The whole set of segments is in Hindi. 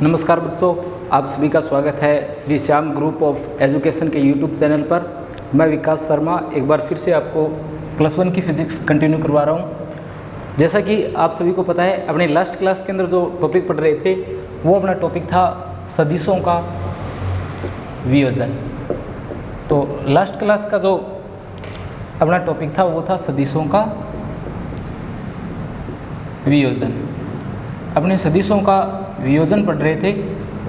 नमस्कार बच्चों, आप सभी का स्वागत है Shri Shyam group of education के यूट्यूब चैनल पर। मैं विकास शर्मा एक बार फिर से आपको क्लास 1 की फिजिक्स कंटिन्यू करवा रहा हूं। जैसा कि आप सभी को पता है, अपने लास्ट क्लास के अंदर जो टॉपिक पढ़ रहे थे वो अपना टॉपिक था सदिशों का वियोजन। तो लास्ट क्लास का जो अपना टॉपिक था वो था सदिशों का वियोजन। अपने सदिशों का वियोजन पढ़ रहे थे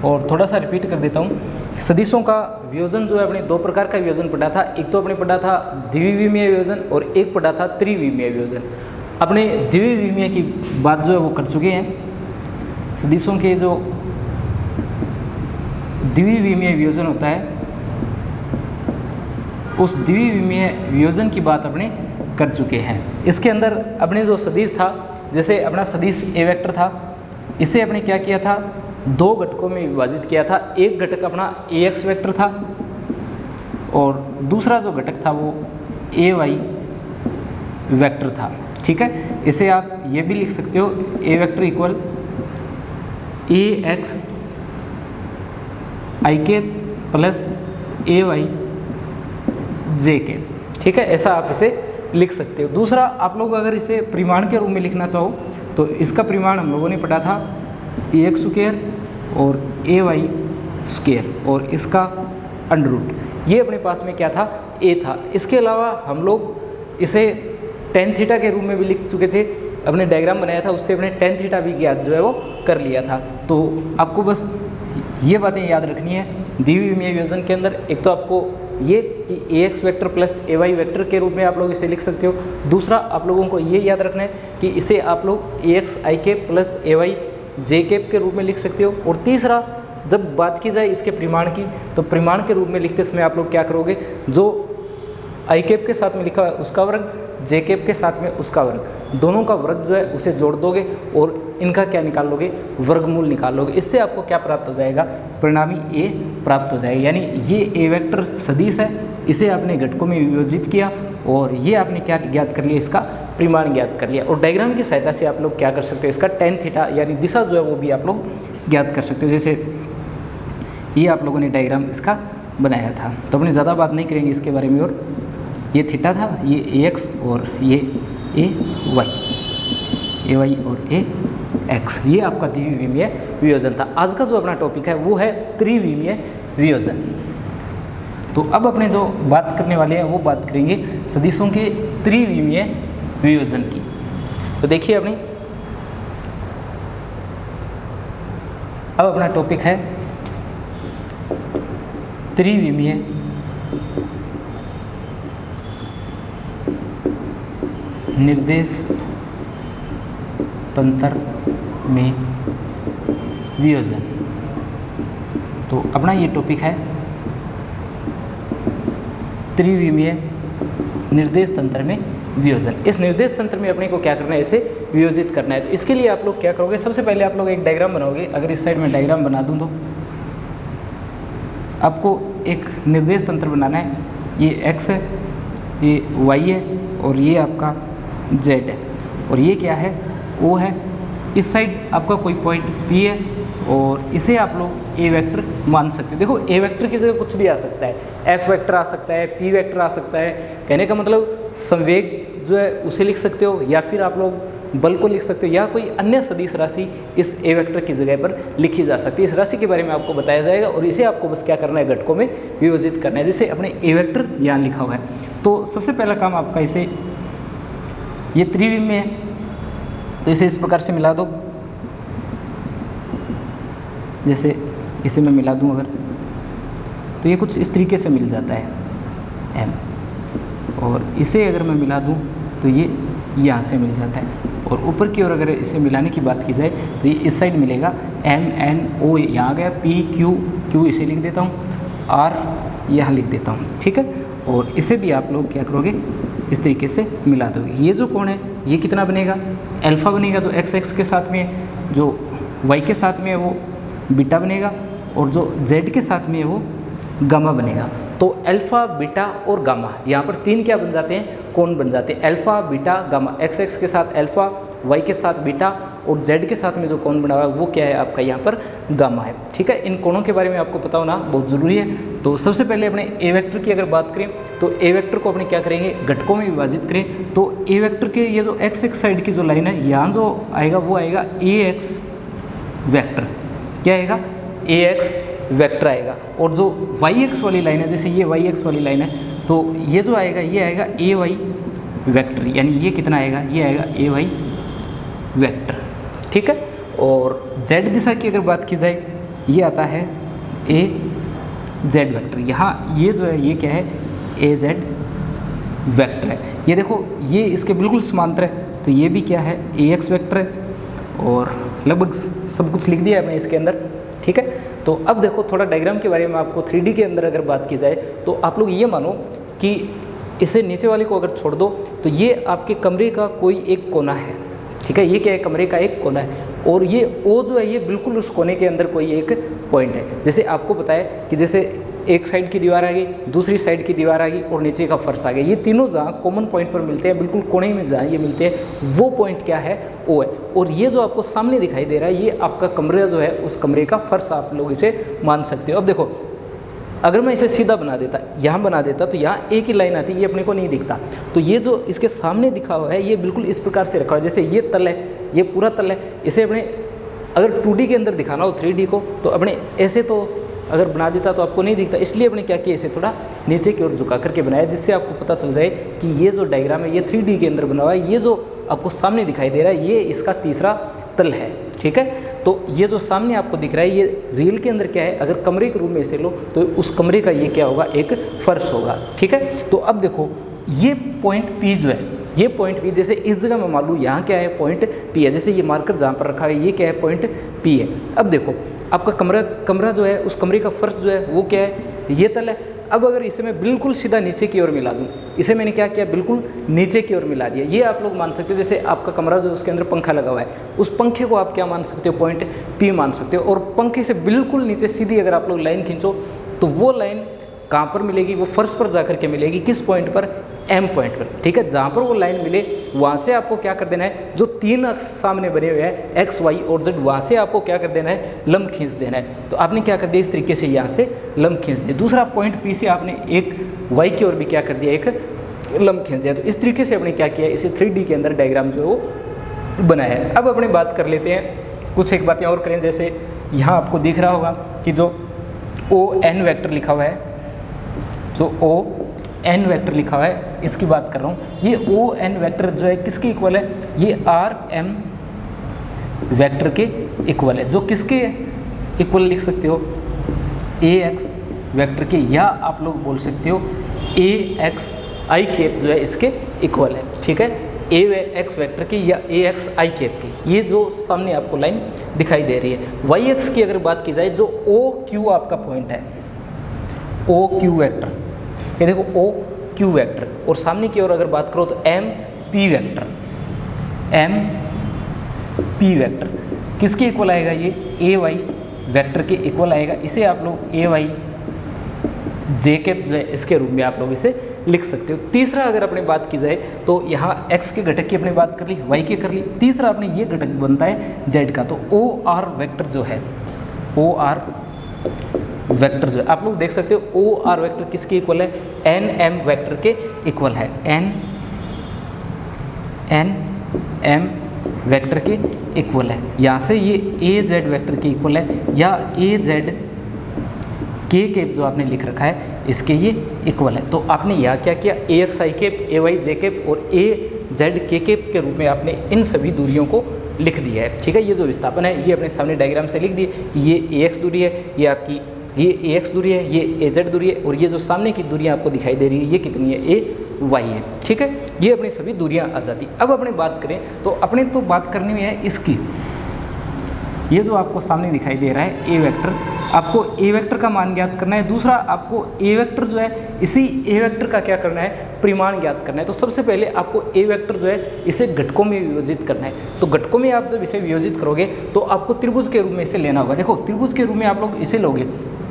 और थोड़ा सा रिपीट कर देता हूँ। सदिशों का वियोजन जो है, अपने दो प्रकार का वियोजन पढ़ा था। एक तो अपने पढ़ा था द्विविमीय वियोजन और एक पढ़ा था त्रिविमीय वियोजन। अपने द्विविमीय की बात जो है वो कर चुके हैं। सदिशों के जो द्विविमीय वियोजन होता है उस द्विविमीय वियोजन की बात अपने कर चुके हैं। इसके अंदर अपने जो सदिश था, जैसे अपना सदिश ए वेक्टर था, इसे अपने क्या किया था, दो घटकों में विभाजित किया था। एक घटक अपना ए एक्स वेक्टर था और दूसरा जो घटक था वो ए वाई वेक्टर था। ठीक है, इसे आप ये भी लिख सकते हो, ए वेक्टर इक्वल ए एक्स आई के प्लस ए वाई जे के। ठीक है, ऐसा आप इसे लिख सकते हो। दूसरा, आप लोग अगर इसे परिमाण के रूप में लिखना चाहो तो इसका परिमाण हम लोगों ने पढ़ा था ए एक्स स्क्वायर और ए वाई स्क्वायर और इसका अंडर रूट। ये अपने पास में क्या था, ए था। इसके अलावा हम लोग इसे टेन थीटा के रूप में भी लिख चुके थे। अपने डायग्राम बनाया था, उससे अपने टेन थीटा भी ज्ञात जो है वो कर लिया था। तो आपको बस ये बातें याद रखनी है द्विविमीय वियोजन के अंदर। एक तो आपको ये कि ए एक्स वेक्टर प्लस ए वाई वेक्टर के रूप में आप लोग इसे लिख सकते हो। दूसरा, आप लोगों को ये याद रखना है कि इसे आप लोग ए एक्स आई के प्लस ए वाई जे कैप के रूप में लिख सकते हो। और तीसरा, जब बात की जाए इसके परिमाण की, तो परिमाण के रूप में लिखते समय आप लोग क्या करोगे, जो आई कैप के साथ में लिखा है उसका वर्ग, जे कैप के साथ में उसका वर्ग, दोनों का वर्ग जो है उसे जोड़ दोगे और इनका क्या निकाल लोगे, वर्गमूल निकाल लोगे। इससे आपको क्या प्राप्त हो जाएगा, परिणामी ए प्राप्त हो जाएगा। यानी ये ए वेक्टर सदिश है, इसे आपने घटकों में विभाजित किया और ये आपने क्या ज्ञात कर लिया, इसका परिमाण ज्ञात कर लिया। और डायग्राम की सहायता से आप लोग क्या कर सकते हो, इसका टेन थीटा यानी दिशा जो है वो भी आप लोग ज्ञात कर सकते हो। जैसे ये आप लोगों ने डायग्राम इसका बनाया था, तो अपने ज़्यादा बात नहीं करेंगे इसके बारे में। और ये थीटा था, ये ए एक्स और ये ए वाई और ए एक्स, ये आपका द्विविमीय वियोजन था। आज का जो अपना टॉपिक है वो है त्रिविमीय वियोजन। तो अब अपने जो बात करने वाले हैं वो बात करेंगे सदिशों के त्रिविमीय वियोजन की। तो देखिए अपनी अब अपना टॉपिक है त्रिविमीय निर्देश तंत्र में वियोजन। तो अपना ये टॉपिक है त्रिविमीय निर्देश तंत्र में वियोजन। इस निर्देश तंत्र में अपने को क्या करना है, इसे वियोजित करना है। तो इसके लिए आप लोग क्या करोगे, सबसे पहले आप लोग एक डायग्राम बनाओगे। अगर इस साइड में डायग्राम बना दूं तो आपको एक निर्देश तंत्र बनाना है। ये एक्स है, ये वाई है और ये आपका जेड है और ये क्या है, ओ है। इस साइड आपका कोई पॉइंट पी है और इसे आप लोग ए वेक्टर मान सकते हो। देखो, ए वेक्टर की जगह कुछ भी आ सकता है, एफ वेक्टर आ सकता है, पी वेक्टर आ सकता है। कहने का मतलब संवेग जो है उसे लिख सकते हो, या फिर आप लोग बल को लिख सकते हो, या कोई अन्य सदिश राशि इस ए वेक्टर की जगह पर लिखी जा सकती है। इस राशि के बारे में आपको बताया जाएगा और इसे आपको बस क्या करना है, घटकों में वियोजित करना है। जैसे अपने ए वेक्टर यहाँ लिखा हुआ है, तो सबसे पहला काम आपका, इसे ये त्रिविमीय है तो इसे इस प्रकार से मिला दो। जैसे इसे मैं मिला दूं अगर, तो ये कुछ इस तरीके से मिल जाता है एम, और इसे अगर मैं मिला दूं तो ये यहाँ से मिल जाता है। और ऊपर की ओर अगर इसे मिलाने की बात की जाए तो ये इस साइड मिलेगा, एम एन ओ यहाँ आ गया, पी क्यू, क्यू इसे लिख देता हूँ, आर यहाँ लिख देता हूँ। ठीक है, और इसे भी आप लोग क्या करोगे, इस तरीके से मिला दोगे। ये जो कोण है ये कितना बनेगा, अल्फा बनेगा, जो एक्स एक्स के साथ में है, जो वाई के साथ में है वो बीटा बनेगा, और जो जेड के साथ में है वो गामा बनेगा। तो अल्फा, बीटा और गामा, यहाँ पर तीन क्या बन जाते हैं, कोण बन जाते हैं, alpha, beta, gamma. X x के साथ अल्फा, वाई के साथ बीटा और जेड के साथ में जो कोण बना हुआ है वो क्या है आपका यहाँ पर गामा है। ठीक है, इन कोणों के बारे में आपको पता होना बहुत ज़रूरी है। तो सबसे पहले अपने ए वेक्टर की अगर बात करें तो ए वेक्टर को अपने क्या करेंगे, घटकों में विभाजित करें। तो ए वेक्टर के ये जो एक्स एक्स साइड की जो लाइन है यहाँ जो आएगा वो आएगा ए एक्स वेक्टर, क्या आएगा ए एक्स वेक्टर आएगा। और जो वाई एक्स वाली लाइन है, जैसे ये वाई एक्स वाली लाइन है, तो ये जो आएगा ये आएगा ए वाई वेक्टर, यानी ये कितना आएगा, ये आएगा ए वाई वेक्टर। ठीक है, और जेड दिशा की अगर बात की जाए ये आता है ए जेड वेक्टर। यहाँ ये जो है ये क्या है, ए जेड वेक्टर है। ये देखो ये इसके बिल्कुल समांतर है, तो ये भी क्या है ए एक्स वेक्टर है। और लगभग सब कुछ लिख दिया है मैंने इसके अंदर। ठीक है, तो अब देखो थोड़ा डायग्राम के बारे में आपको 3D के अंदर अगर बात की जाए तो आप लोग ये मानो कि इसे नीचे वाले को अगर छोड़ दो तो ये आपके कमरे का कोई एक कोना है। ठीक है, ये क्या है, कमरे का एक कोना है, और ये ओ जो है ये बिल्कुल उस कोने के अंदर कोई एक पॉइंट है। जैसे आपको पता है कि जैसे एक साइड की दीवार आ गई, दूसरी साइड की दीवार आ गई और नीचे का फर्श आ गया, ये तीनों जहाँ कॉमन पॉइंट पर मिलते हैं, बिल्कुल कोने में जहाँ ये मिलते हैं वो पॉइंट क्या है, ओ है। और ये जो आपको सामने दिखाई दे रहा है ये आपका कमरा जो है उस कमरे का फर्श आप लोग इसे मान सकते हो। अब देखो अगर मैं इसे सीधा बना देता, यहाँ बना देता, तो यहाँ एक ही लाइन आती, ये अपने को नहीं दिखता। तो ये जो इसके सामने दिखा हुआ है ये बिल्कुल इस प्रकार से रखा हुआ है, जैसे ये तल है, ये पूरा तल है। इसे अपने अगर 2D के अंदर दिखाना हो 3D को, तो अपने ऐसे तो अगर बना देता तो आपको नहीं दिखता, इसलिए अपने क्या किया, इसे थोड़ा नीचे की ओर झुका करके बनाया, जिससे आपको पता चल जाए कि ये जो डायग्राम है ये 3D के अंदर बना हुआ है। ये जो आपको सामने दिखाई दे रहा है ये इसका तीसरा तल है। ठीक है, तो ये जो सामने आपको दिख रहा है ये रियल के अंदर क्या है, अगर कमरे के रूप में इसे लो तो उस कमरे का ये क्या होगा, एक फर्श होगा। ठीक है, तो अब देखो ये पॉइंट पी जो है, ये पॉइंट पी, जैसे इस जगह में मान लूँ यहाँ क्या है, पॉइंट पी है, जैसे ये मार्कर जहाँ पर रखा है ये क्या है, पॉइंट पी है। अब देखो आपका कमरा जो है उस कमरे का फर्श जो है वो क्या है, ये तल है। अब अगर इसे मैं बिल्कुल सीधा नीचे की ओर मिला दूं, इसे मैंने क्या किया, बिल्कुल नीचे की ओर मिला दिया। ये आप लोग मान सकते हो, जैसे आपका कमरा जो है उसके अंदर पंखा लगा हुआ है, उस पंखे को आप क्या मान सकते हो, पॉइंट पी मान सकते हो। और पंखे से बिल्कुल नीचे सीधी अगर आप लोग लाइन खींचो तो वो लाइन कहाँ पर मिलेगी, वो फर्श पर जाकर के मिलेगी, किस पॉइंट पर, एम पॉइंट पर। ठीक है, जहाँ पर वो लाइन मिले वहाँ से आपको क्या कर देना है, जो 3 अक्ष सामने बने हुए हैं एक्स वाई और जेड, वहाँ से आपको क्या कर देना है, लंब खींच देना है। तो आपने क्या कर दिया, इस तरीके से यहाँ से लंब खींच दिया। दूसरा पॉइंट पी से आपने एक वाई की ओर भी क्या कर दिया, एक लंब खींच दिया। तो इस तरीके से आपने क्या किया, इसे 3D के अंदर डायग्राम जो है वो बनाया है। अब अपने बात कर लेते हैं, कुछ एक बातें और करें। जैसे यहाँ आपको दिख रहा होगा कि जो ओ एन वेक्टर लिखा हुआ है, जो ओ एन वेक्टर लिखा हुआ है इसकी बात कर रहा हूँ। ये ओ एन वेक्टर जो है किसके इक्वल है, ये आर एम वेक्टर के इक्वल है। जो किसके इक्वल लिख सकते हो, ए एक्स वेक्टर के, या आप लोग बोल सकते हो ए एक्स आई कैप जो है इसके इक्वल है। ठीक है, ए एक्स वेक्टर की या ए एक्स आई कैप की, ये जो सामने आपको लाइन दिखाई दे रही है। वाई एक्स की अगर बात की जाए, जो ओ क्यू आपका पॉइंट है, ओ क्यू वेक्टर, ये देखो ओ क्यू वेक्टर, और सामने की ओर अगर बात करो तो M P vector, M P vector किसके इक्वल आएगा, ये ए वाई वेक्टर के इक्वल आएगा। इसे आप लोग ए वाई जे कैप जो है इसके रूप में आप लोग इसे लिख सकते हो। तीसरा अगर अपने बात की जाए तो यहाँ x के घटक की अपने बात कर ली, y की कर ली, तीसरा अपने ये घटक बनता है z का। तो ओ आर वेक्टर जो है, ओ आर वेक्टर जो है आप लोग देख सकते हो, ओ आर वेक्टर किसके इक्वल है, एन एम वेक्टर के इक्वल है, एन एम वेक्टर के इक्वल है। यहाँ से ये ए जेड वेक्टर के इक्वल है, या ए जेड के कैप जो आपने लिख रखा है इसके ये इक्वल है। तो आपने यहाँ क्या किया, ए x i cap, a y j cap और ए जेड के कैप के रूप में आपने इन सभी दूरियों को लिख दिया है। ठीक है, ये जो विस्थापन है ये अपने सामने डायग्राम से लिख दिए कि ये ए एक्स दूरी है, ये आपकी ये ए एक्स दूरी है, ये ए जेड दूरी है, और ये जो सामने की दूरियाँ आपको दिखाई दे रही है ये कितनी है, ए वाई है। ठीक है, ये अपनी सभी दूरियाँ आ जाती। अब अपने बात करें तो अपने तो बात करनी है इसकी, ये जो आपको सामने दिखाई दे रहा है ए वेक्टर, आपको ए वेक्टर का मान ज्ञात करना है। दूसरा आपको ए वेक्टर जो है, इसी ए वेक्टर का क्या करना है, परिमाण ज्ञात करना है। तो सबसे पहले आपको ए वेक्टर जो है इसे घटकों में विभाजित करना है। तो घटकों में आप जब इसे विभाजित करोगे तो आपको त्रिभुज के रूप में इसे लेना होगा। देखो त्रिभुज के रूप में आप लोग इसे लोगे,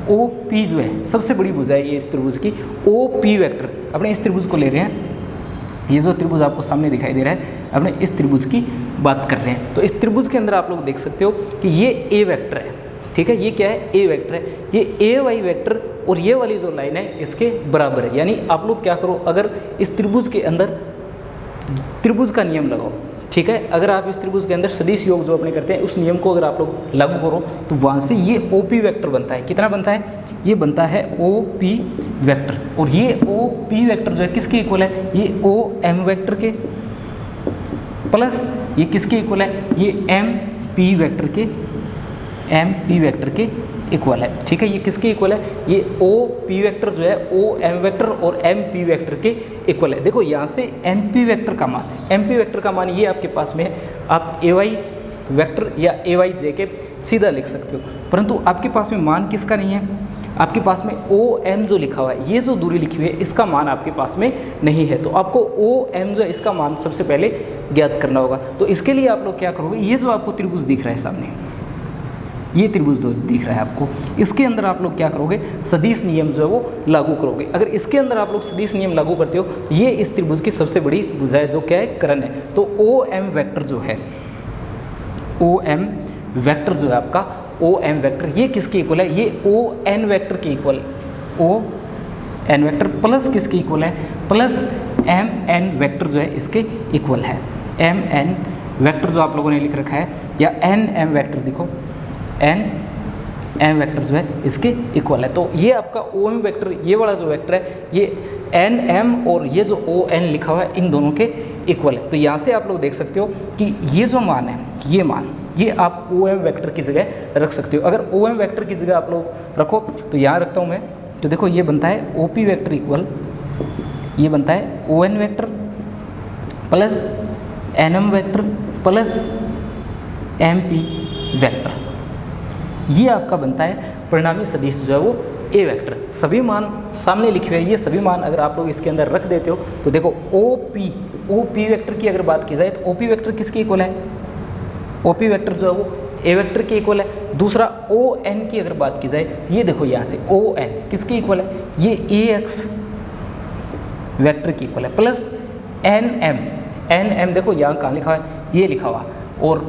ओ पी जो है सबसे बड़ी भुजा है ये इस त्रिभुज की, ओ पी वेक्टर अपने इस त्रिभुज को ले रहे हैं, ये जो त्रिभुज आपको सामने दिखाई दे रहा है, अपने इस त्रिभुज की बात कर रहे हैं। तो इस त्रिभुज के अंदर आप लोग देख सकते हो कि ये ए वेक्टर है, ठीक है, ये क्या है, ए वेक्टर है। ये ए वाई वेक्टर और ये वाली जो लाइन है इसके बराबर है। यानी आप लोग क्या करो, अगर इस त्रिभुज के अंदर त्रिभुज का नियम लगाओ, ठीक है, अगर आप इस त्रिभुज के अंदर सदिश योग जो अपने करते हैं उस नियम को अगर आप लोग लागू करो तो वहाँ से ये ओ पी वेक्टर बनता है। कितना बनता है, ये बनता है ओ पी वेक्टर। और ये ओ पी वेक्टर जो है किसके इक्वल है, ये ओ एम वेक्टर के प्लस ये किसके इक्वल है, ये एम पी वेक्टर के, एम पी वेक्टर के इक्वल है, ठीक है। ये किसके इक्वल है, ये ओ पी वेक्टर जो है ओ एम वेक्टर और एम पी वेक्टर के इक्वल है। देखो यहाँ से एम पी वेक्टर का मान, एम पी वेक्टर का मान ये आपके पास में है, आप ए वाई वेक्टर या ए वाई जे के सीधा लिख सकते हो, परंतु आपके पास में मान किसका नहीं है, आपके पास में ओ एम जो लिखा हुआ है, ये जो दूरी लिखी हुई है इसका मान आपके पास में नहीं है। तो आपको ओ एम जो है इसका मान सबसे पहले ज्ञात करना होगा। तो इसके लिए आप लोग क्या करोगे, ये जो आपको त्रिभुज दिख रहा है सामने, ये त्रिभुज जो दिख रहा है आपको, इसके अंदर आप लोग क्या करोगे, सदिश नियम जो है वो लागू करोगे। अगर इसके अंदर आप लोग सदिश नियम लागू करते हो, ये इस त्रिभुज की सबसे बड़ी भुजा है जो क्या है, कर्ण है। तो ओ एम वेक्टर जो है, ओ एम वेक्टर जो है आपका, ओ एम वेक्टर ये किसके इक्वल है, ये ओ एन वेक्टर के equal, O N vector plus किसके इक्वल है, प्लस एम एन वेक्टर जो है इसके इक्वल है। एम एन वेक्टर जो आप लोगों ने लिख रखा है, या एन एम वेक्टर देखो, एन एम वेक्टर जो है इसके इक्वल है। तो ये आपका ओ एम वेक्टर, ये वाला जो वेक्टर है, ये एन एम और ये जो ओ एन लिखा हुआ है इन दोनों के इक्वल है। तो यहाँ से आप लोग देख सकते हो कि ये जो मान है, ये मान ये आप ओ एम वेक्टर की जगह रख सकते हो। अगर ओ एम वेक्टर की जगह आप लोग रखो तो यहाँ रखता हूँ मैं, तो देखो ये बनता है ओ पी वेक्टर इक्वल, ये बनता है O N vector plus N M vector plus M P vector, ये आपका बनता है परिणामी सदिश जो है वो ए वेक्टर। सभी मान सामने लिखे हुए हैं, ये सभी मान अगर आप लोग इसके अंदर रख देते हो तो देखो ओ पी वेक्टर की अगर बात की जाए तो ओ पी वेक्टर किसके इक्वल है, ओ पी वेक्टर जो है वो ए वेक्टर के इक्वल है। दूसरा ओ एन की अगर बात की जाए, ये देखो यहाँ से ओ एन किसके इक्वल है, ये ए एक्स वेक्टर की इक्वल है प्लस एन एम देखो यहाँ कहाँ लिखा है, ये लिखा हुआ, और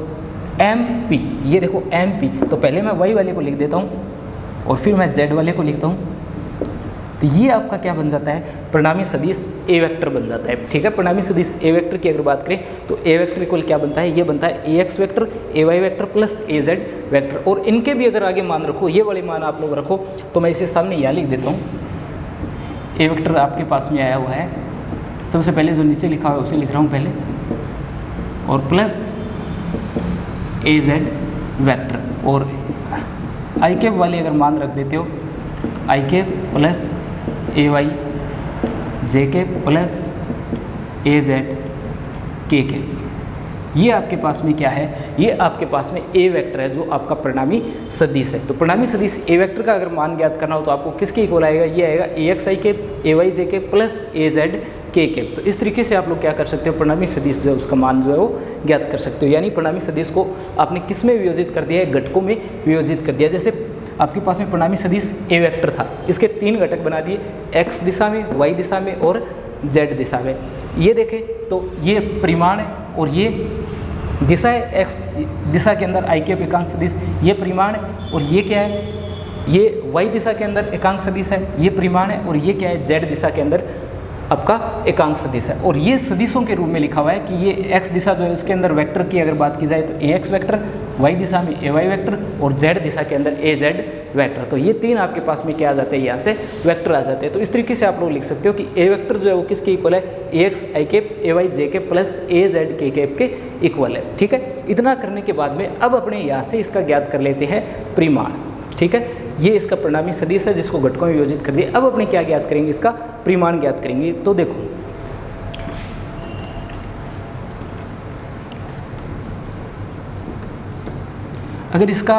एम पी ये देखो एम पी, तो पहले मैं वाई वाले को लिख देता हूँ और फिर मैं जेड वाले को लिखता हूँ। तो ये आपका क्या बन जाता है, परिणामी सदिश ए वेक्टर बन जाता है, ठीक है। परिणामी सदिश ए वेक्टर की अगर बात करें तो ए वेक्टर इक्वल क्या बनता है, ये बनता है a x vector a Y vector plus a z vector. और इनके भी अगर आगे मान रखो, ये वाले मान आप लोग रखो, तो मैं इसे सामने यहाँ लिख देता हूँ। ए वेक्टर आपके पास में आया हुआ है, सबसे पहले जो नीचे लिखा हुआ है उसे लिख रहा हूँ पहले, और प्लस ए जेड वेक्टर, और आई कैप वाले अगर मान रख देते हो, आई cap plus A y j cap plus a z k cap, ये आपके पास में क्या है, ये आपके पास में ए वेक्टर है जो आपका परिणामी सदिश है। तो परिणामी सदिश ए वेक्टर का अगर मान ज्ञात करना हो तो आपको किसके इक्वल आएगा, ये आएगा a x i cap a y j cap plus a z k cap. तो इस तरीके से आप लोग क्या कर सकते हो, परिणामी सदिश जो है उसका मान जो है वो ज्ञात कर सकते हो। यानी परिणामी सदिश को आपने किस में वियोजित कर दिया है, घटकों में वियोजित कर दिया। जैसे आपके पास में परिणामी सदिश ए वेक्टर था, इसके 3 घटक बना दिए, एक्स दिशा में, वाई दिशा में और जेड दिशा में। ये देखें तो ये परिमाण है और ये दिशा है, एक्स दिशा के अंदर आई कैप एकांक सदिश ये परिमाण है, और ये क्या है, ये वाई दिशा के अंदर एकांक सदिश है ये परिमाण है, और ये क्या है, जेड दिशा के अंदर आपका एकांक सदिश है। और ये सदिशों के रूप में लिखा हुआ है कि ये एक्स दिशा जो है इसके अंदर वेक्टर की अगर बात की जाए तो ए एक्स वेक्टर, वाई दिशा में ए वाई वेक्टर और जेड दिशा के अंदर ए जेड वेक्टर। तो ये 3 आपके पास में क्या आ जाते हैं, यहाँ से वेक्टर आ जाते हैं। तो इस तरीके से आप लोग लिख सकते हो कि ए वेक्टर जो है वो किसके इक्वल है, a x i cap a y j cap plus a z k cap के इक्वल है, ठीक है। इतना करने के बाद में अब अपने यहाँ से इसका ज्ञात कर लेते हैं परिमाण, ठीक है। ये इसका परिणामी सदिश है जिसको घटकों में वियोजित कर दिया। अब अपने क्या ज्ञात करेंगे, इसका परिमाण ज्ञात करेंगे। तो देखो अगर इसका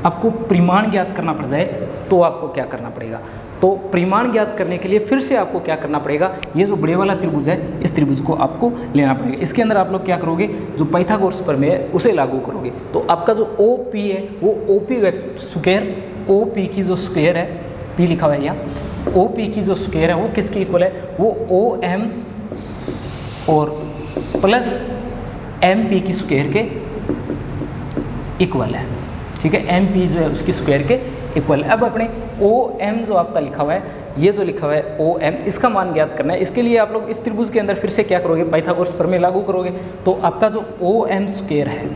आपको परिमाण ज्ञात करना पड़ जाए तो आपको क्या करना पड़ेगा, तो परिमाण ज्ञात करने के लिए फिर से आपको क्या करना पड़ेगा, ये जो बड़े वाला त्रिभुज है इस त्रिभुज को आपको लेना पड़ेगा। इसके अंदर आप लोग क्या करोगे, जो पाइथागोरस प्रमेय है उसे लागू करोगे। तो आपका जो ओ पी है वो O P square, O P की जो स्क्वायर है, पी लिखा हुआ है यहाँ, ओ पी की जो स्क्वायर है वो किसकी इक्वल है, वो ओ एम और प्लस एम पी की स्क्वायर के इक्वल है। ठीक है, एम पी जो है उसकी स्क्वायर के इक्वल है। अब अपने ओ एम जो आपका लिखा हुआ है, ये जो लिखा हुआ है ओ एम, इसका मान ज्ञात करना है। इसके लिए आप लोग इस त्रिभुज के अंदर फिर से क्या करोगे, पाइथागोरस प्रमेय लागू करोगे। तो आपका जो ओ एम स्क्वायर है,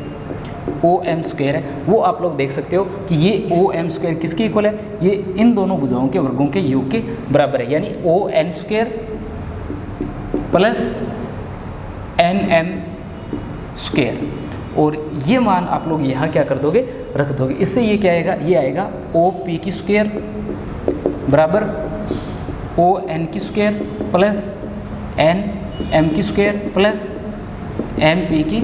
ओ एम स्क्वायर है, वो आप लोग देख सकते हो कि ये ओ एम स्क्वायर किसके इक्वल है, ये इन दोनों भुजाओं के वर्गों के योग के बराबर है। यानी O N square plus N M square, और ये मान आप लोग यहाँ क्या कर दोगे, रख दोगे। इससे ये क्या आएगा, ये आएगा ओ पी की स्क्वायर बराबर ओ एन की स्क्वायर प्लस एन एम की स्क्वायर प्लस एम पी की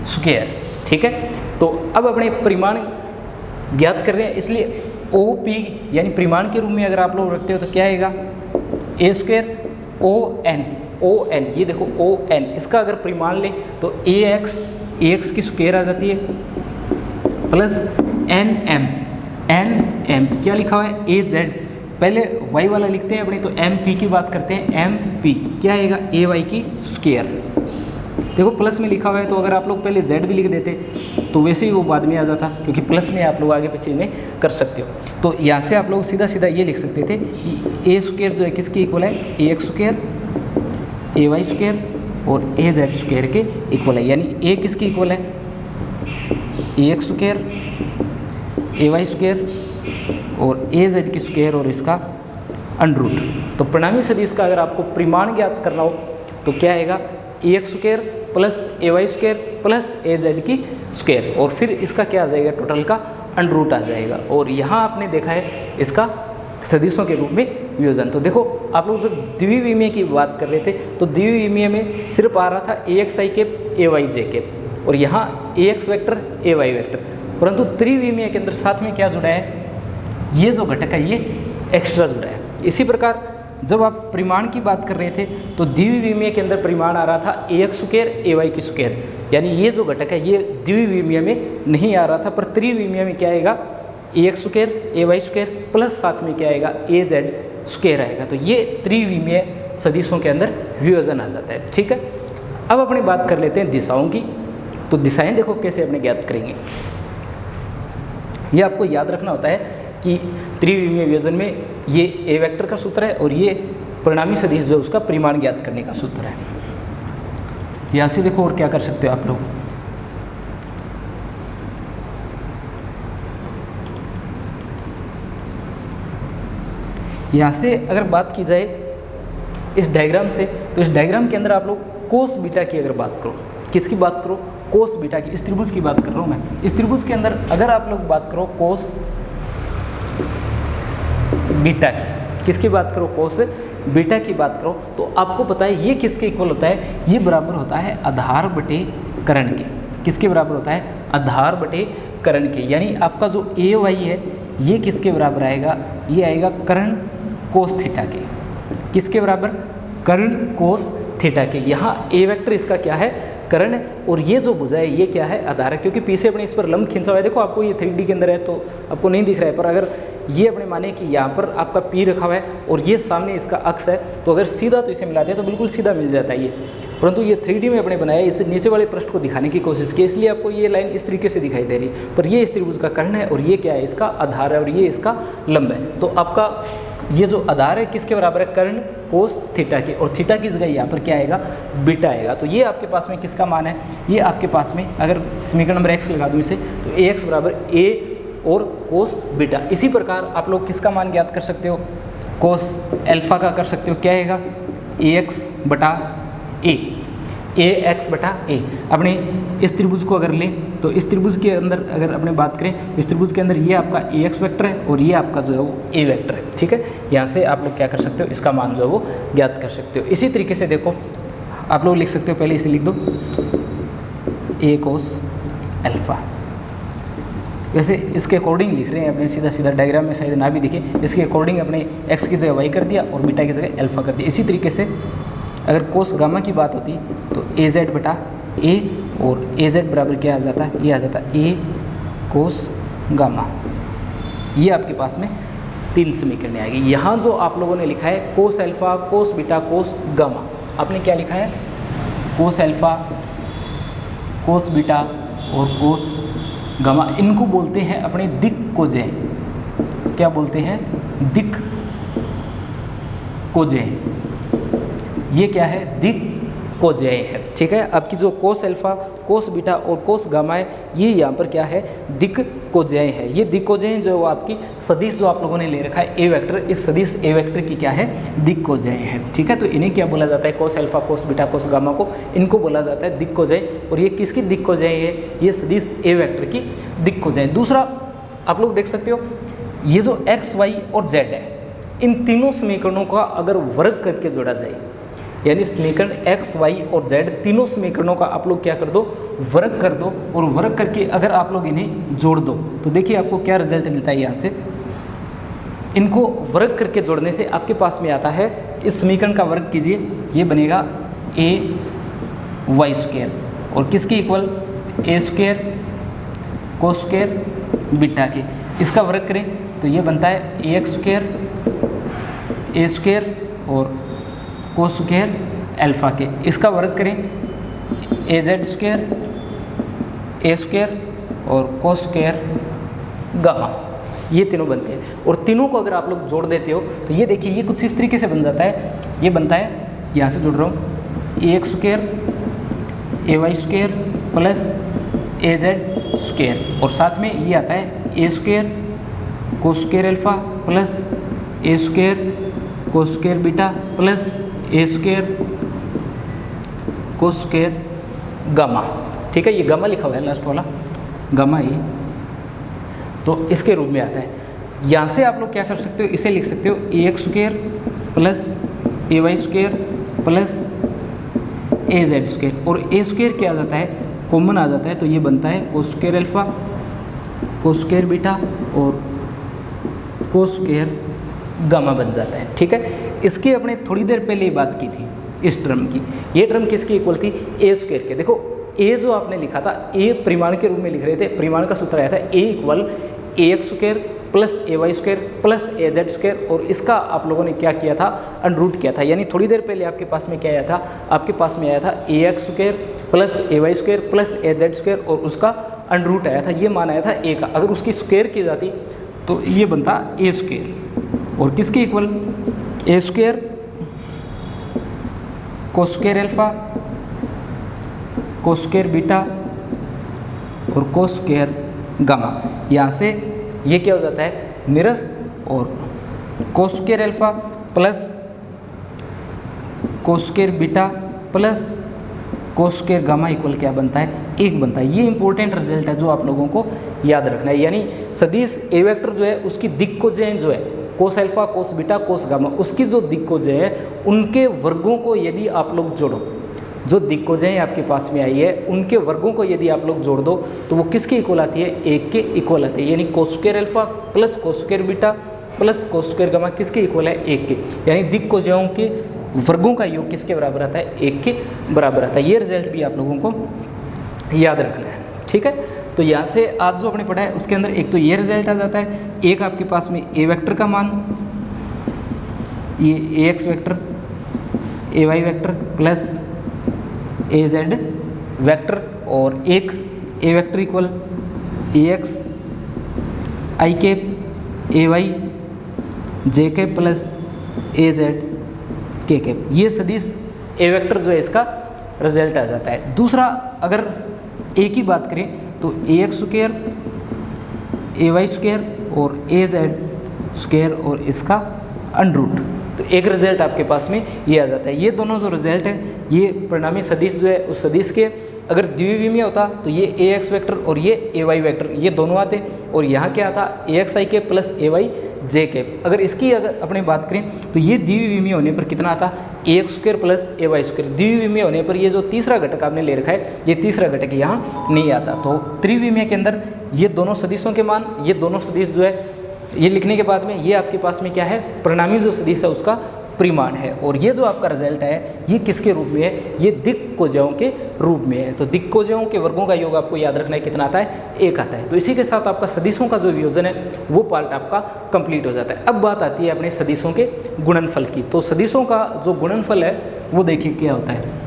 स्क्वायर। ठीक है, तो अब अपने परिमाण ज्ञात कर रहे हैं, इसलिए ओ पी यानी परिमाण के रूप में अगर आप लोग रखते हो तो क्या आएगा, ए स्क्वायर ओ एन, ये देखो ओ एन, इसका अगर परिमाण लें तो ए एक्स की स्क्वायर आ जाती है प्लस एन एम क्या लिखा हुआ है, ए जेड, पहले वाई वाला लिखते हैं अपने, तो एम पी की बात करते हैं, एम पी क्या आएगा, ए वाई की स्क्वायर। देखो प्लस में लिखा हुआ है, तो अगर आप लोग पहले जेड भी लिख देते तो वैसे ही वो बाद में आ जाता, क्योंकि प्लस में आप लोग आगे पीछे में कर सकते हो। तो यहाँ से आप लोग सीधा सीधा ये लिख सकते थे कि ए स्क्वायर जो है किसकी इक्वल है, a x square a y square और ए जेड स्क्वायर के इक्वल है। यानी ए किसकी इक्वल है, a x square a y square और ए जेड की स्क्वायर और इसका अंडर रूट। तो परिणामी सदिश का अगर आपको परिमाण ज्ञात करना हो तो क्या आएगा, a x square plus A y square plus a Z की स्क्वायर, और फिर इसका क्या आ जाएगा, टोटल का अंडर रूट आ जाएगा। और यहाँ आपने देखा है इसका सदिशों के रूप में वियोजन। तो देखो आप लोग जब द्विविमीय की बात कर रहे थे तो द्विविमीय में सिर्फ आ रहा था a x i cap a y j cap, और यहाँ a x vector a y vector, परंतु त्रिविमीय के अंदर साथ में क्या जुड़ा है, ये जो घटक है ये एक्स्ट्रा जुड़ा है। इसी प्रकार जब आप परिमाण की बात कर रहे थे तो द्विविमीय के अंदर परिमाण आ रहा था a x square a Y की स्क्वायर, यानी ये जो घटक है ये द्विविमीय में नहीं आ रहा था, पर त्रिविमीय में क्या आएगा, a x square a y square plus साथ में क्या आएगा, ए जेड स्क्वायर आएगा। तो ये त्रिविमीय सदिशों के अंदर वियोजन आ जाता है। ठीक है, अब अपनी बात कर लेते हैं दिशाओं की। तो दिशाएं देखो कैसे अपने ज्ञात करेंगे, ये आपको याद रखना होता है कि त्रिविमीय वियोजन में ये ए वेक्टर का सूत्र है और ये परिणामी सदिश जो उसका परिमाण ज्ञात करने का सूत्र है। यहाँ से देखो और क्या कर सकते हो आप लोग, यहाँ से अगर बात की जाए इस डायग्राम से, तो इस डायग्राम के अंदर आप लोग कोस बीटा की अगर बात करो, किसकी बात करो, कोस बीटा की, इस त्रिभुज की बात कर रहा हूँ मैं। इस त्रिभुज के अंदर अगर आप लोग बात करो कोस बीटा की, किसकी बात करो, कोस बीटा की बात करो, तो आपको पता है ये किसके इक्वल होता है, ये बराबर होता है आधार बटे कर्ण के। किसके बराबर होता है, आधार बटे कर्ण के। यानी आपका जो ए वाई है ये किसके बराबर आएगा, ये आएगा कर्ण कोस थीटा के। किसके बराबर, कर्ण कोस थीटा के। यहाँ ए वेक्टर इसका क्या है, कर्ण, और ये जो भुजा है ये क्या है, आधार है, क्योंकि पीछे अपने इस पर लंब खींचा हुआ है। देखो आपको ये 3D के अंदर है तो आपको नहीं दिख रहा है, पर अगर ये अपने माने कि यहाँ पर आपका पी रखा हुआ है और ये सामने इसका अक्ष है, तो अगर सीधा तो इसे मिलाते हैं तो बिल्कुल सीधा मिल जाता है ये, परंतु ये 3D में अपने बनाया, इसे नीचे वाले पृष्ठ को दिखाने की कोशिश की, इसलिए आपको ये लाइन इस तरीके से दिखाई दे रही है। पर ये इस त्रिभुज का कर्ण है और ये क्या है, इसका आधार है और ये इसका लंब है। तो आपका ये जो आधार है किसके बराबर है, कर्ण कोस थीटा के, और थीटा की जगह यहाँ पर क्या आएगा, बीटा आएगा। तो ये आपके पास में किसका मान है, ये आपके पास में अगर समीकरण नंबर x लगा दूँ इसे, तो ए एक्स बराबर ए और कोस बीटा। इसी प्रकार आप लोग किसका मान ज्ञात कर सकते हो, कोस एल्फा का कर सकते हो, क्या आएगा, ए एक्स बटा ए एक्स बटा ए। अपने इस त्रिभुज को अगर लें तो इस त्रिभुज के अंदर अगर अपने बात करें, इस त्रिभुज के अंदर ये आपका ए एक्स वैक्टर है और ये आपका जो है वो ए वैक्टर है। ठीक है, यहाँ से आप लोग क्या कर सकते हो, इसका मान जो है वो ज्ञात कर सकते हो। इसी तरीके से देखो आप लोग लिख सकते हो, पहले इसे लिख दो ए कोस एल्फा। वैसे इसके अकॉर्डिंग लिख रहे हैं अपने, सीधा सीधा डायग्राम में शायद ना भी दिखे, इसके अकॉर्डिंग अपने एक्स की जगह वाई कर दिया और बीटा की जगह एल्फा कर दिया। इसी तरीके से अगर कोस गामा की बात होती तो ए जेड बटा ए, और ए जेड बराबर क्या आ जाता है, ये आ जाता है ए कोस गामा। ये आपके पास में 3 समीकरण आएगी। यहाँ जो आप लोगों ने लिखा है कोस alpha, cos beta, cos gamma, आपने क्या लिखा है, कोस अल्फा, कोस बीटा और कोस गामा, इनको बोलते हैं अपने दिक्कोजें। क्या बोलते हैं? दिक्कोजें। ये क्या है? दिक्कोजें है। ठीक है, आपकी जो कोस अल्फा, कोस बीटा और कोस गामा है, ये यहाँ पर क्या है? दिक्कोजें है। ये दिक्कोजें जो आपकी सदिश जो आप लोगों ने ले रखा है ए वेक्टर, इस सदिश ए वेक्टर की क्या है? दिक्कोजें है। ठीक है, तो इन्हें क्या बोला जाता है? Cos alpha, cos beta, cos gamma को, इनको बोला जाता है दिक्कोजें। और ये किसकी दिक्कोजें है? ये सदिश ए वेक्टर की दिक्कोजें। दूसरा आप लोग देख सकते हो, ये जो एक्स, वाई और जेड है, इन तीनों समीकरणों का अगर वर्ग करके जोड़ा जाए, यानी समीकरण एक्स, वाई और जेड तीनों समीकरणों का आप लोग क्या कर दो? वर्ग कर दो। और वर्ग करके अगर आप लोग इन्हें जोड़ दो तो देखिए आपको क्या रिजल्ट मिलता है। यहाँ से इनको वर्ग करके जोड़ने से आपके पास में आता है, इस समीकरण का वर्ग कीजिए, ये बनेगा ए वाई स्क्वायर, और किसकी equal? A square cos square beta के। इसका वर्ग करें तो ये बनता है a x square, A square और कोस स्क्वायर अल्फा के। इसका वर्ग करें ए जेड स्क्वायर, ए स्क्वायर और कोस स्क्वायर गामा, ये तीनों बनते हैं। और तीनों को अगर आप लोग जोड़ देते हो तो ये देखिए, ये कुछ इस तरीके से बन जाता है। ये बनता है, यहाँ से जोड़ रहा हूँ, a x square, a y square plus a z square, और साथ में ये आता है a square cos square alpha plus a square cos square beta plus a square cos square gamma. ठीक है, ये गामा लिखा हुआ है लास्ट वाला, गामा ही, तो इसके रूप में आता है। यहाँ से आप लोग क्या कर सकते हो? इसे लिख सकते हो ए x square plus A y square plus a z square, और ए स्क्वायर क्या आ जाता है? कॉमन आ जाता है, तो ये बनता है कोस square alpha, cos square beta और कोस स्क्वायर गामा बन जाता है। ठीक है, इसकी अपने थोड़ी देर पहले ही बात की थी इस टर्म की। ये टर्म किसकी इक्वल थी? ए स्क्वायर के। देखो ए जो आपने लिखा था, ए परिमाण के रूप में लिख रहे थे, परिमाण का सूत्र आया था ए equal a x square plus A y square plus a z square, और इसका आप लोगों ने क्या किया था? अनरूट किया था। यानी थोड़ी देर पहले आपके पास में क्या आया था? आपके पास में आया था a x square plus A y square plus a z square, और उसका अनरूट आया था, ये मान आया था ए का। अगर उसकी स्क्वायर की जाती तो ये बनता ए स्क्वायर, और किसके equal? A square cos square alpha cos square beta और कोस स्क्वायर गामा। यहाँ से ये क्या हो जाता है? निरस्त, और cos square alpha plus cos square beta plus cos square gamma equal क्या बनता है? 1 बनता है। ये इंपॉर्टेंट रिजल्ट है जो आप लोगों को याद रखना है। यानी सदिश ए वेक्टर जो है उसकी दिक्कोजें जो है cos alpha, cos beta, cos gamma, उसकी जो दिक्कोजें हैं उनके वर्गों को यदि आप लोग जोड़ो, जो दिक्कोजें आपके पास में आई है उनके वर्गों को यदि आप लोग जोड़ दो तो वो किसकी इक्वल आती है? 1 के इक्वल आती है। यानी कोस square alpha plus cos square beta plus cos square gamma किसके इक्वल है? 1 के। यानी दिक्कोजें के वर्गों का योग किसके बराबर आता है? 1 के बराबर आता है। ये रिजल्ट भी आप लोगों को याद रखना है। ठीक है, तो यहाँ से आज जो आपने पढ़ा है उसके अंदर एक तो ये रिजल्ट आ जाता है, एक आपके पास में ए वेक्टर का मान, ये a x vector, a Y vector plus a z vector, और एक a vector equal a x i cap a y j cap plus a z k cap. ये सदिश ए वेक्टर जो है इसका रिजल्ट आ जाता है। दूसरा अगर ए की बात करें तो ए x square a y square और ए जेड स्क्वायर और इसका अनरूट, तो एक रिजल्ट आपके पास में ये आ जाता है। ये दोनों जो रिजल्ट है ये परिणामी सदिश जो है उस सदिश के अगर द्विविमीय होता तो ये ए एक्स वेक्टर और ये ए वाई वेक्टर ये दोनों आते, और यहाँ क्या आता? ए एक्स आई के प्लस ए वाई जे के। अगर इसकी अगर अपने बात करें तो ये द्विविमीय होने पर कितना आता? ए एक्स स्क्वायर प्लस ए वाई स्क्वायर। द्विविमीय होने पर ये जो तीसरा घटक आपने ले रखा है ये तीसरा घटक यहाँ नहीं आता। तो त्रिविमीय के अंदर ये दोनों सदिशों के मान, ये दोनों सदिश जो है ये लिखने के बाद में ये आपके पास में क्या है? परिणामी जो सदिश है उसका परिमाण है। और ये जो आपका रिजल्ट है ये किसके रूप में है? ये दिक्कोजें के रूप में है। तो दिक्कोजें के वर्गों का योग आपको याद रखना है कितना आता है? 1 आता है। तो इसी के साथ आपका सदिशों का जो वियोजन है वो पार्ट आपका कंप्लीट हो जाता है। अब बात आती है अपने सदिशों के गुणनफल की। तो सदिशों का जो गुणनफल है वो देखिए क्या होता है।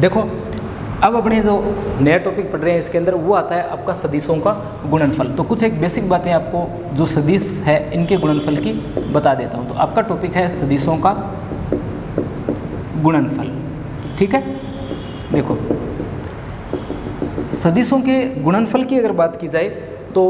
देखो अब अपने जो नया टॉपिक पढ़ रहे हैं इसके अंदर वो आता है आपका सदिशों का गुणनफल। तो कुछ एक बेसिक बातें आपको जो सदिश है इनके गुणनफल की बता देता हूँ। तो आपका टॉपिक है सदिशों का गुणनफल, ठीक है। देखो सदिशों के गुणनफल की अगर बात की जाए तो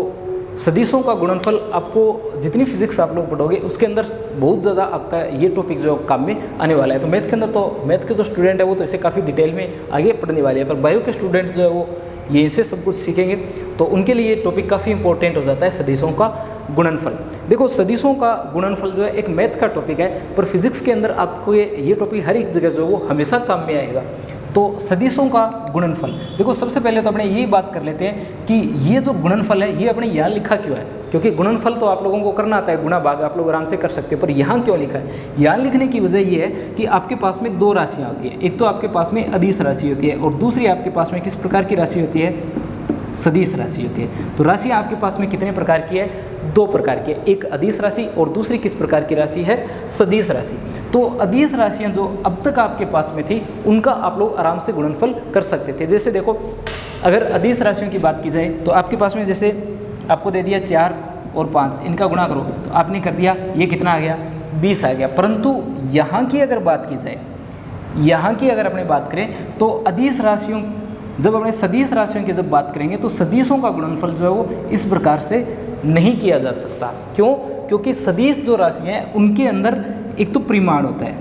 सदिशों का गुणनफल आपको जितनी फिजिक्स आप लोग पढ़ोगे उसके अंदर बहुत ज़्यादा आपका ये टॉपिक जो काम में आने वाला है। तो मैथ के अंदर तो मैथ के जो स्टूडेंट है वो तो इसे काफ़ी डिटेल में आगे पढ़ने वाले हैं, पर बायो के स्टूडेंट जो है वो ये इसे सब कुछ सीखेंगे तो उनके लिए ये टॉपिक काफ़ी इंपॉर्टेंट हो जाता है सदिशों का गुणनफल। देखो सदिशों का गुणनफल जो है एक मैथ का टॉपिक है, पर फिजिक्स के अंदर आपको ये टॉपिक हर एक जगह जो है वो हमेशा काम में आएगा। तो सदिशों का गुणनफल, देखो सबसे पहले तो अपने ये बात कर लेते हैं कि ये जो गुणनफल है ये अपने यहाँ लिखा क्यों है, क्योंकि गुणनफल तो आप लोगों को करना आता है, गुणा भाग आप लोग आराम से कर सकते हो, पर यहाँ क्यों लिखा है। यहाँ लिखने की वजह ये है कि आपके पास में दो राशियाँ होती है, एक तो आपके पास में अदिश राशि होती है और दूसरी आपके पास में किस प्रकार की राशि होती है, सदिश राशि होती है। तो राशियाँ आपके पास में कितने प्रकार की है, दो प्रकार की है, एक अदिश राशि और दूसरी किस प्रकार की राशि है, सदिश राशि। तो अदिश राशियाँ जो अब तक आपके पास में थी उनका आप लोग आराम से गुणनफल कर सकते थे। जैसे देखो अगर अदिश राशियों की बात की जाए तो आपके पास में जैसे आपको दे दिया 4 और 5, इनका गुणा करो तो आपने कर दिया, ये कितना आ गया, 20 आ गया। परंतु यहाँ की अगर बात की जाए, यहाँ की अगर अपने बात करें तो अदिश राशियों, जब अपने सदिश राशियों की जब बात करेंगे तो सदिशों का गुणनफल जो है वो इस प्रकार से नहीं किया जा सकता। क्यों? क्योंकि सदिश जो राशियाँ हैं उनके अंदर एक तो परिमाण होता है,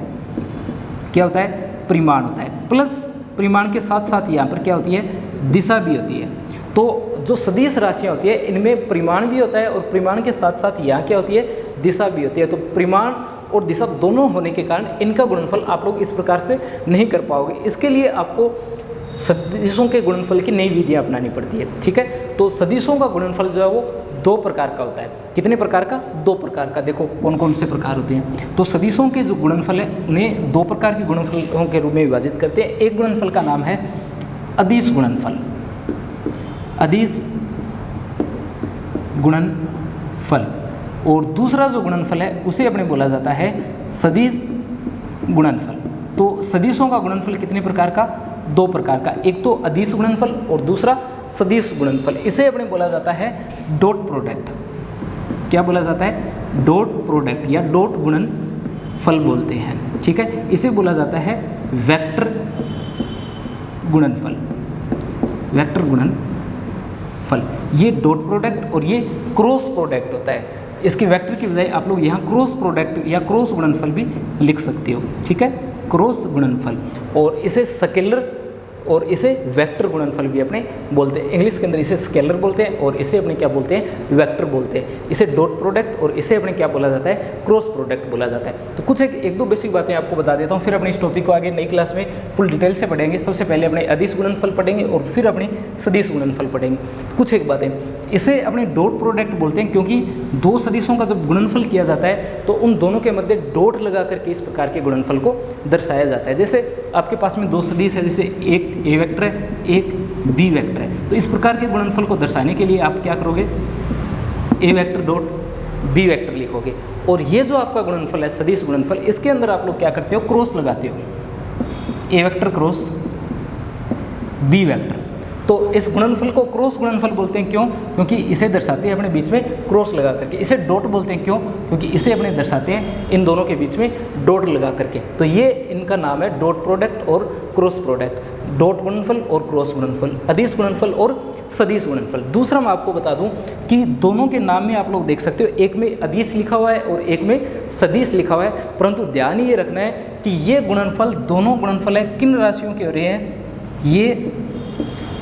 क्या होता है, परिमाण होता है, प्लस परिमाण के साथ साथ यहाँ पर क्या होती है, दिशा भी होती है। तो जो सदिश राशियाँ होती है इनमें परिमाण भी होता है और परिमाण के साथ साथ यहाँ क्या होती है, दिशा भी होती है। तो परिमाण और दिशा दोनों होने के कारण इनका गुणनफल आप लोग इस प्रकार से नहीं कर पाओगे। इसके लिए आपको सदिशों के गुणनफल की नई विधियाँ अपनानी पड़ती है, ठीक है। तो सदिशों का गुणनफल जो है वो दो प्रकार का होता है। कितने प्रकार का, दो प्रकार का। देखो कौन कौन से प्रकार होते हैं। तो सदिशों के जो गुणनफल है उन्हें दो प्रकार के गुणनफलों के रूप में विभाजित करते हैं। एक गुणनफल का नाम है अदिश गुणनफल, अदिश गुणनफल, और दूसरा जो गुणनफल है उसे अपने बोला जाता है सदिश गुणनफल। तो सदिशों का गुणनफल कितने प्रकार का, दो प्रकार का, एक तो अदिश गुणनफल और दूसरा सदिश गुणनफल। इसे अपने बोला जाता है डॉट प्रोडक्ट। क्या बोला जाता है, डॉट प्रोडक्ट या डॉट गुणनफल बोलते हैं, ठीक है। इसे बोला जाता है वेक्टर गुणनफल, वेक्टर गुणनफल। ये डॉट प्रोडक्ट और ये क्रॉस प्रोडक्ट होता है। इसके वेक्टर की बजाय आप लोग यहाँ क्रॉस प्रोडक्ट या क्रॉस गुणनफल भी लिख सकते हो, ठीक है, क्रॉस गुणनफल। और इसे स्केलर और इसे वेक्टर गुणनफल भी अपने बोलते हैं। इंग्लिश के अंदर इसे स्केलर बोलते हैं और इसे अपने क्या बोलते हैं, वेक्टर बोलते हैं। इसे डॉट प्रोडक्ट और इसे अपने क्या बोला जाता है, क्रॉस प्रोडक्ट बोला जाता है। तो कुछ एक दो बेसिक बातें आपको बता देता हूँ, फिर अपने इस टॉपिक को आगे नई क्लास में फुल डिटेल से पढ़ेंगे। सबसे पहले अपने अदिश गुणनफल पढ़ेंगे और फिर अपने सदिश गुणनफल पढ़ेंगे। कुछ एक बातें, इसे अपने डॉट प्रोडक्ट बोलते हैं क्योंकि दो सदिशों का जब गुणनफल किया जाता है तो उन दोनों के मध्य डॉट लगा करके इस प्रकार के गुणनफल को दर्शाया जाता है। जैसे आपके पास में दो सदिश है, जैसे एक ए वेक्टर है, एक बी वेक्टर है। तो इस प्रकार के गुणनफल को दर्शाने के लिए आप क्या करोगे, ए वेक्टर डॉट बी वेक्टर लिखोगे। और ये जो आपका गुणनफल है सदिश गुणनफल, इसके अंदर आप लोग क्या करते हो, क्रॉस लगाते हो, ए वेक्टर क्रॉस बी वेक्टर। तो इस गुणनफल को क्रॉस गुणनफल बोलते हैं। क्यों? क्योंकि इसे दर्शाते हैं अपने बीच में क्रॉस लगा करके। इसे डॉट बोलते हैं। क्यों? क्योंकि इसे अपने दर्शाते हैं इन दोनों के बीच में डॉट लगा करके। तो ये इनका नाम है डॉट प्रोडक्ट और क्रॉस प्रोडक्ट, डॉट गुणनफल और क्रॉस गुणनफल, अदिश गुणनफल और सदिश गुणनफल। दूसरा मैं आपको बता दूं कि दोनों के नाम में आप लोग देख सकते हो, एक में अदिश लिखा हुआ है और एक में सदिश लिखा हुआ है, परंतु ध्यान ये रखना है कि ये गुणनफल, दोनों गुणनफल है किन राशियों के हो रहे हैं, ये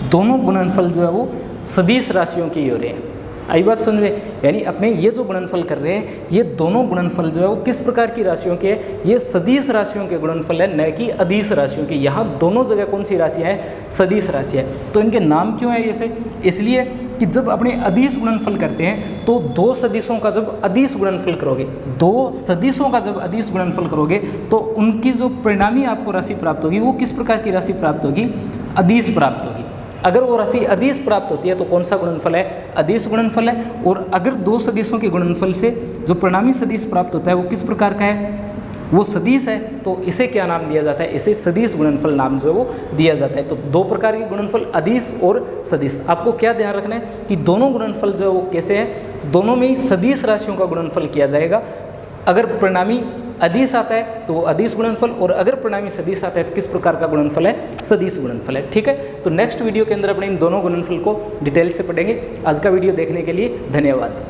दोनों गुणनफल जो है वो सदिश राशियों के ही हो रहे हैं। आई बात समझ में? यानी अपने ये जो गुणनफल कर रहे हैं ये दोनों गुणनफल जो है वो किस प्रकार की राशियों के हैं, ये सदिश राशियों के गुणनफल है, न कि अदिश राशियों के। यहाँ दोनों जगह कौन सी राशियाँ हैं, सदिश राशियाँ। तो इनके नाम क्यों है ऐसे, इसलिए कि जब अपने अदिश गुणनफल करते हैं तो दो सदिशों का जब अदिश गुणनफल करोगे, दो सदिशों का जब अदिश गुणनफल करोगे तो उनकी जो परिणामी आपको राशि प्राप्त होगी वो किस प्रकार की राशि प्राप्त होगी, अदिश प्राप्त होगी। अगर वो राशि अदिश प्राप्त होती है तो कौन सा गुणनफल है, अदिश गुणनफल है। और अगर दो सदिशों के गुणनफल से जो परिणामी सदिश प्राप्त होता है वो किस प्रकार का है, वो सदिश है तो इसे क्या नाम दिया जाता है, इसे सदिश गुणनफल नाम जो है वो दिया जाता है। तो दो प्रकार के गुणनफल, अदिश और सदिश। आपको क्या ध्यान रखना है कि दोनों गुणनफल जो है वो कैसे हैं, दोनों में ही सदिश राशियों का गुणनफल किया जाएगा। अगर परिणामी अदिश आता है तो वो अदिश गुणनफल, और अगर परिणामी सदिश आता है तो किस प्रकार का गुणनफल है, सदिश गुणनफल है। ठीक है, तो नेक्स्ट वीडियो के अंदर अपने इन दोनों गुणनफल को डिटेल से पढ़ेंगे। आज का वीडियो देखने के लिए धन्यवाद।